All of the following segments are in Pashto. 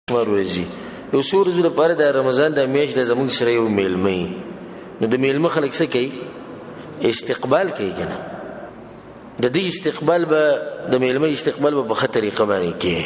ورځي یو څو ورځې لپاره د رمضان د میاشت د زموږ سره یو میلمه نو د میلمه خلک څه کوي استقبال کوي کنه د دې استقبال به د میلمه استقبال به په طریقه باندې کوي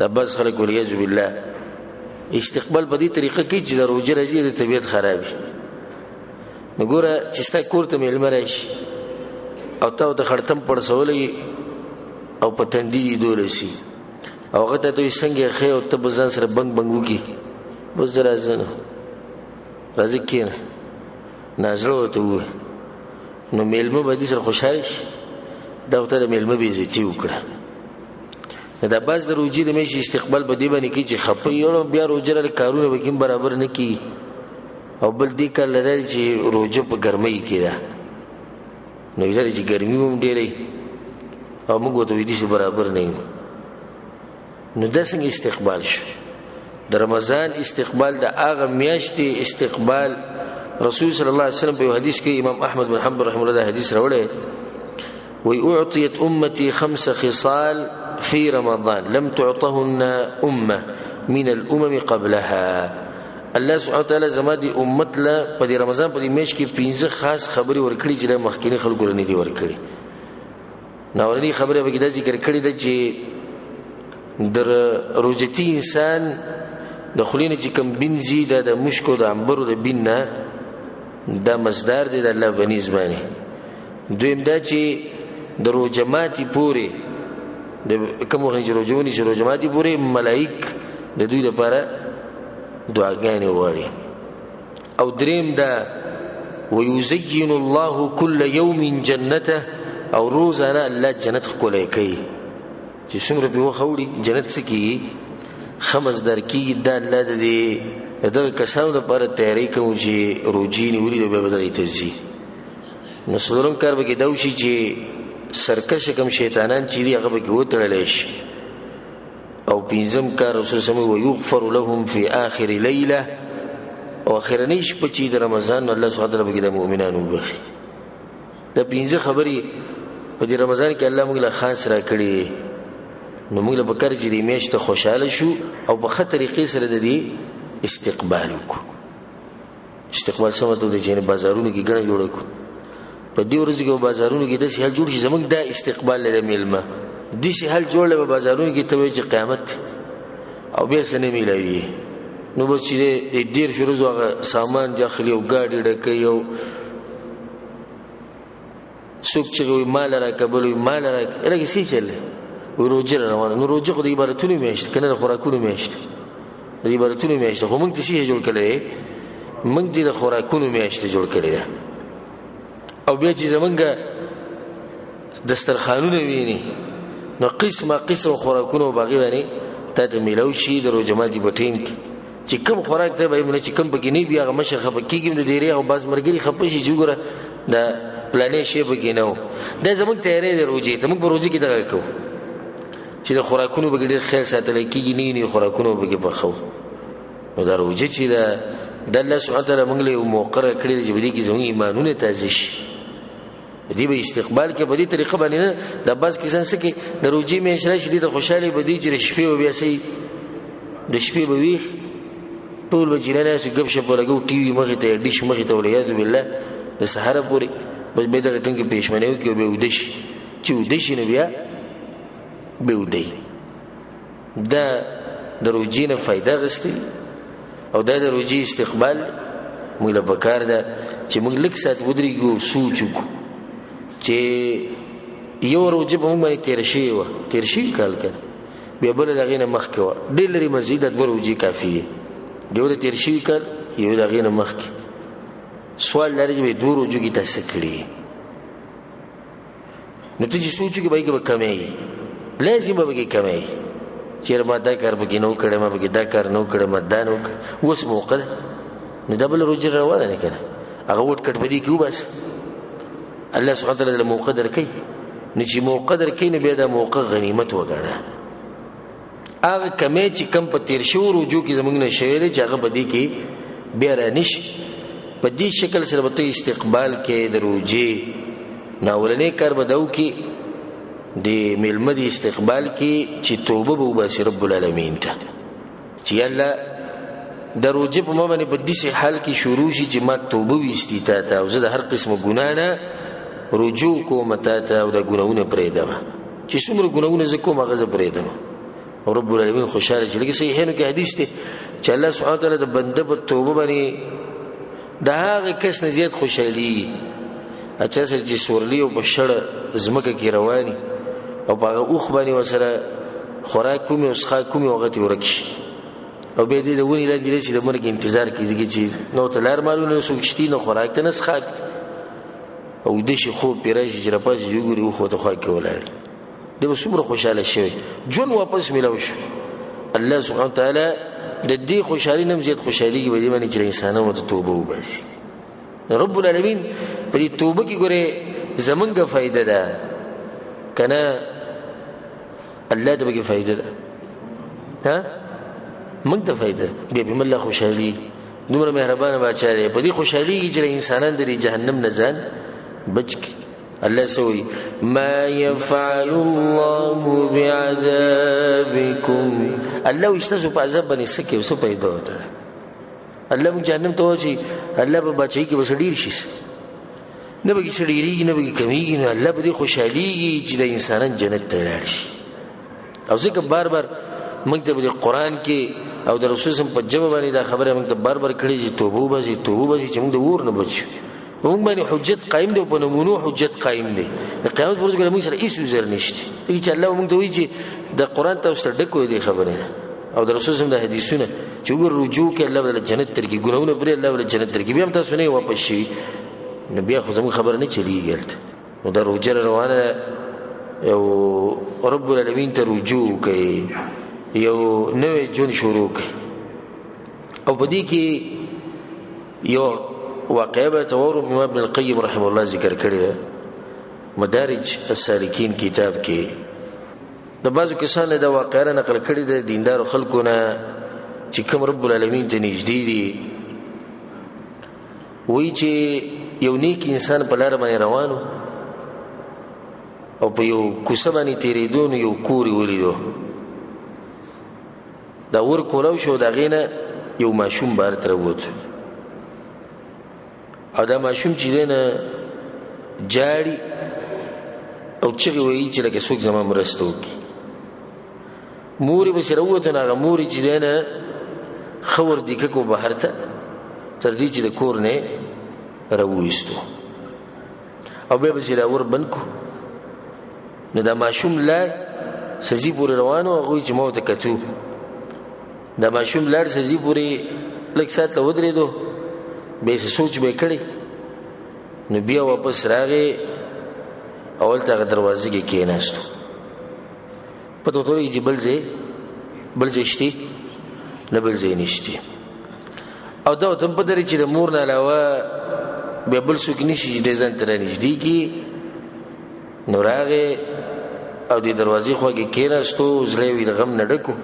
د بس خلک وليعذ بالله استقبال په دې طریقه کې چې د روزه راځي د طبيعت خراب شي نو ګوره چې ستا کور ته میلمه راشي او ته د خړتم پړسولې او پتندې دولسي او هغه ته څنګه خې او ته بزن سره بنګ بنګ وکي بس راځنه راځي کینه نازلو ته و نو میلمه به دې سره خوشاله شي دا ته میلمه به عزت وکړه دا باز د روجي د میشي استقبال په دې باندې کې چې خپي یو بیا روجره کارونه وکیم برابر نه کی او بل دې کله لري چې روجه په ګرمۍ کې ده نو یې چې ګرمي هم ډېرې او موږ ته دې برابر نه یو نو د څنګه استقبال شو د رمضان استقبال د هغه میاشتې استقبال رسول صلی الله علیه وسلم په حدیث کې امام احمد بن حنبل رحمه الله حدیث راوړی وی اعطيت امتي 5 خصال في رمضان لم تعطهن امه من الامم قبلها الله سبحانه وتعالى زما دي امت له په رمضان په میاشت کې 15 خاص خبري ورکړي چې د مخکینی خلکو نه دي ورکړي ناولني خبره به د ذکر کړي د چې در روجتی انسان د خلینو چې کم بنزي د مشکو د عنبرو د بینه دا مصدر دی د الله بنیز باندې دویم دا چې د روجماتي پورې د کوم وخت چې روجونی چې روجماتي پورې ملائک د دوی لپاره دعاګانې وړي او دریم دا ويزين الله كل يوم جنته او روزانه الله جنت کولای کوي چې څومره به وخوري جنت سکی خمس درکې د الله د دې دغه کسانو لپاره تیاری کوي چې روجي نیولې به بدلې تزي نو څلورم کار به کې دا وشي چې سرکش کم شیطانان چې دی هغه به کې وتړل شي او پنځم کار رسول سمو ويغفر لهم في اخر ليله او اخرنی شپه چې د رمضان الله سبحانه وتعالى به د مؤمنانو بخي دا پنځه خبرې په دې رمضان کې الله موږ له خاص را کړی نو موږ له بکر چې دې میاشت خوشاله شو او په خطر طریقې سره د دې استقبال وکړو استقبال سمته د جن بازارونو کې ګڼه جوړ کړو په دې ورځ کې بازارونو کې د سهل جوړ شي زمونږ د استقبال له میلمه دې سهل جوړ له بازارونو کې ته چې قیامت او بیا سنه میلوي نو به چې ډیر شروع هغه سامان داخلي او ګاډي ډکې یو څوک چې مال راکبل مال راکړي څه چل روزه روانه نو روزه خو د عبادتونو میاشت کنه د خوراکونو میاشت د عبادتونو میاشت خو موږ څه جوړ کړی موږ د خوراکونو میاشت جوړ کړی او بیا چې زمونږ دسترخوانونه ویني نو قسمه خوراکونو باغی باندې ته ملو شي د روزماتي په ټیم کې چې کوم خوراک ته به موږ چې کوم بګینی بیا هغه مشه خپکیږي د ډیری او باز مرګري خپشي جوړه د پلانې شی بګینو د زمونږ تیارې د روزي ته موږ په روزي کې دغه کوو چې د خوراکونو بګډیر خیال ساتل کېږي نه خوراکونو بګې بخو نو دا روزي چې د الله سبحانه وتعالى موږ له موقره کړی چې بده کې زموږ ایمانونه تازه شي دې به استقبال کې په دې طریقه باندې نه د باز کسان سکه د روزي مې شره شدي د خوشاله بدی چې شپې و بیا سي د شپې به وي ټول وجیرانه چې غب شپ لګو ټي وي مخه ته ډیش مخه ته ولیا بالله د سحر پورې بس به دغه ټنګ پېښمنه کې به ودش چې ودش نه بیا به ودی دا د روزي نه فائدہ غستې او دا د روزي استقبال موږ له پکار ده چې موږ لک سات ودرېګو سوچ وکړو چې یو روزه په موږ باندې تیر شي کال کړ بیا بل دغه نه مخ کې ډېر لري مزید د روزي کافي دی د تیر شي کال یو دغه نه مخ کې سوال لري چې دوه روزو کې تاسو کړی نو ته چې سوچو کې به کمې لازم به کمې چیر ما دا کار بګینو کړه ما بګی دا کار نو کړه ما دا نو اوس موقع نو دبل روزه روانه نه کړه هغه وټ کټ بدی کیو بس الله سبحانه وتعالى موقدر کوي نو چې موقدر کوي نو بیا دا موقع غنیمت وګڼه هغه کمې چې کم په تیر شو روزو کې زمونږ نه شعر چې هغه بدی کې بیا رانش په دې شکل سره به استقبال کې د روزي ناولنې کار بداو کې د میلمه د استقبال کې چې توبه به وباسي رب العالمین ته چې الله د روجه په معنی په دې حال کې شروع شي چې ما توبه وستې ته او زه د هر قسمه ګناه نه رجوع کوم ته او د ګناونه پرېدم چې څومره ګناونه ز کوم هغه ز پرېدم او رب العالمین خوشاله چې لکه صحیحانو کې حدیث دی چې الله سبحانه وتعالی د بنده په توبه باندې د هغه کس نه زیات خوشالي اچھا سره چې سورلی او بشړ زمکه کې رواني او په هغه اوخ باندې وسره خوراک کومي او څخه کومي وخت ورکی او به دې د ونی لاندې چې د مرګ انتظار کوي چې نو تلار مالونه سوچتي نه خوراک ته نه څخه او د شي خو پیرایي چې راپاس یو ګوري خو ته خو کې ولاړ دې وسمره خوشاله شي جون واپس ملو شو الله سبحانه وتعالى د دې خوشالي نم زیات خوشالي کې باندې چې انسانانو ته توبه وباسي رب العالمین په دې توبه کې ګوره زمونږه فائدہ ده کنه الله ته به فائدہ ده ها موږ ته فائدہ به به الله خوشالي دومره مهربانه بادشاہ دی په دې خوشالي کې چې انسانان د جهنم نه ځان بچ الله سوي ما يفعل الله بعذابكم الله يستهزئ بعذاب بني سكي وسو پیدا ہوتا ہے الله موږ جهنم ته وځي الله به بچي کې وسډیر شي نه به سړيري نه به کمیږي نه الله به خوشالي چې د انسانان جنت ته لاړ شي او ځکه بار بار موږ ته د قران کې او د رسول سم په جواب باندې دا خبره موږ ته بار بار کړي چې توبه وباسي چې موږ د ور نه بچو موږ باندې حجت قائم دی او په نمونو حجت قائم دی د قیامت پر ورځ موږ سره هیڅ وزر نشته چې الله موږ ته وایي چې د قران ته ستر ډکو دی خبره او د رسول سم د حدیثونه چې ور رجوع کې الله ول جنت تر کې ګناونه پر الله ول جنت تر کې بیا هم تاسو نه واپس شي نبی خو زموږ خبر نه چلیږي نو د روجر روانه یو رب العالمین ته رجوع کوي یو نوې جون شروع کوي او په دې کې یو واقعه تور ابن القیم رحمه الله ذکر کړی مدارج السالکین کتاب کې د بعضو کسانو د واقعه نقل کړی د دیندار خلکو نه چې کوم رب العالمین ته نږدې دي وایي چې یو نیک انسان په لار باندې روانو او په یو کوڅه باندې تیریدو نو یو کور ولیدو دا ور کولاو شو دا غینه یو ماشوم بار تر ووت او دا ماشوم چې دنه جاړي او چې وایي چې لکه څوک زما مرسته وکي موري به سره وته نه موري چې دنه خور دي کو بهر ته تر دې چې د کور نه راوېستو او به سره ور بنکو نو دا ماشوم لا سزي پور روانو هغه چې مو ته کتو دا ماشوم لار سزي پورې لکه سات له ودرېدو به سوچ به کړی نو بیا واپس راغی اول ته دروازې کې کېناستو په توګه یې بل ځای نه بل ځای نشتی او دا ته په درې چې د مور نه علاوه به بل څوک نشي د ځان تر نږدې کی نو راغی او د دروازې خوا کې کېناستو زړه یې د غم نه ډکو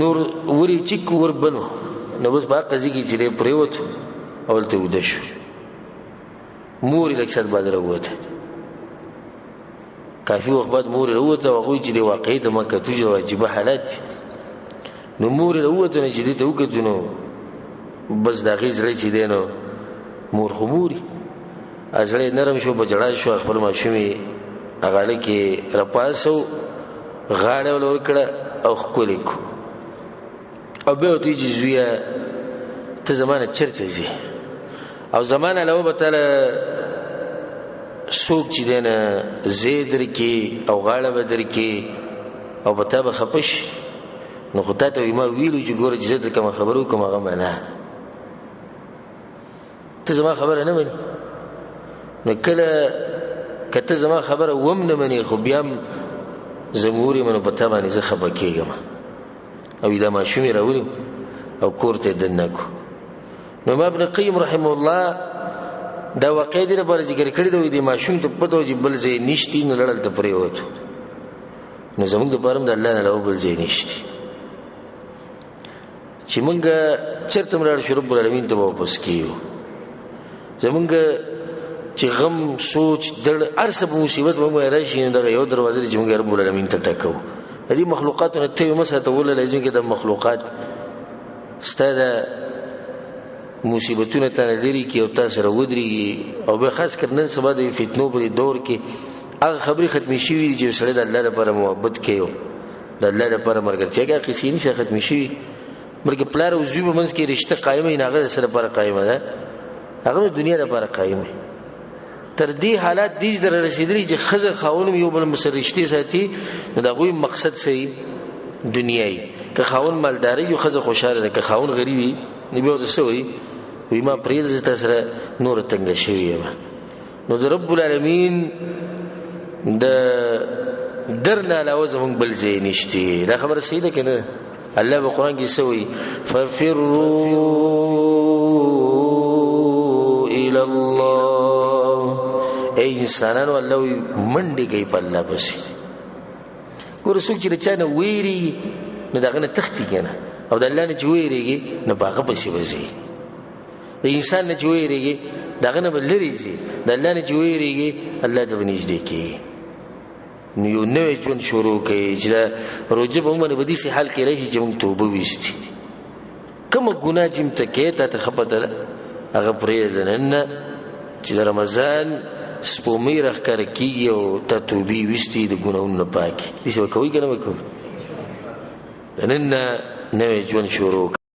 نور وری چیک ور بنو نو بس با قضیه کې چې پریوت اول ته ودش مور لکسات بعد راوته کافي وخت بعد مور راوته او غوي چې د واقعي ته مکه توجه واجب حالات نو مور راوته نه چې ته وکړو نو بس دا غیز لري چې دینو مور خموري ازړې نرم شو بجړا شو خپل ماشومي هغه لکه رپاسو غاړه ولور کړه او خپلکو او به ته چې زویا ته زمانه چرته زی او زمانه له وبتله سوق چې دینه زیدر کې او غاړه بدر کې او پته به خپش نو خدای ته ما ویلو چې ګوره چې زه کوم خبرو کوم هغه معنا ته زما خبره نه مني نو کله کته زما خبره وم نه مني خو بیا زموري منو پته باندې زه خبر کېږم او دا ماشومي راولم او کورته دنکو نو ابن قیم رحمه الله دا واقع دی په ذکر کړی دی ماشوم ته پته وي بل ځای نشتی نو لړل ته پرې وته نو زموږ د پرم د الله نه له بل ځای نشتی چې موږ چرته مراد شو رب العالمین ته واپس کیو زموږ چې غم سوچ دړ ارسب مصیبت موږ راشي دغه یو دروازه چې موږ رب العالمین ته ټکو دې مخلوقاتونه ته مسته ولا لازم کې د مخلوقات ستاده مصیبتونه ته لري کې او تاسو راودري او به خاص کر نن سبا د فتنو په دور کې هغه خبري ختمي شي چې سره د الله لپاره محبت کوي د الله لپاره مرګرچا کې قصې نشه ختمي شي بلکې پلار او زوی منځ کې رشتہ قائمه نه هغه سره لپاره قائمه ده هغه دنیا لپاره قائمه تر دې حالات دې در رسیدلی چې خزه خاون یو بل مسرشتي ساتي دا غوي مقصد سي دنیاي که خاون مالداري یو خزه خوشاله ده که خاون غریبي نبي او تسوي وي ما پرېز تاسو نور تنګ شوی ما نو د رب العالمین د درنا علاوه زمون بل ځای نشته دا خبره سیده کنه الله په قران کې سوی ففروا الى الله اي انسانانو الله منډي کوي په الله بس ګور څوک چې چانه ویری نو داغه نه تختی کنه او د الله نه چې ویریږي نه باغه پسې وځي د انسان نه چې ویریږي داغه نه بلریږي د الله نه چې ویریږي الله ته نږدې کیږي نو یو نوې ژوند شروع کوي چې روزه به موږ په دې سي حال کې راشي چې موږ توبه وستي کوم ګناه چې متکې ته خپته هغه پرې نه چې د رمضان سپومې راخکار کیږي او ته توبه وستي د ګناونو پاکي دې څه کوي کنه وکړي نن نوې ژوند شروع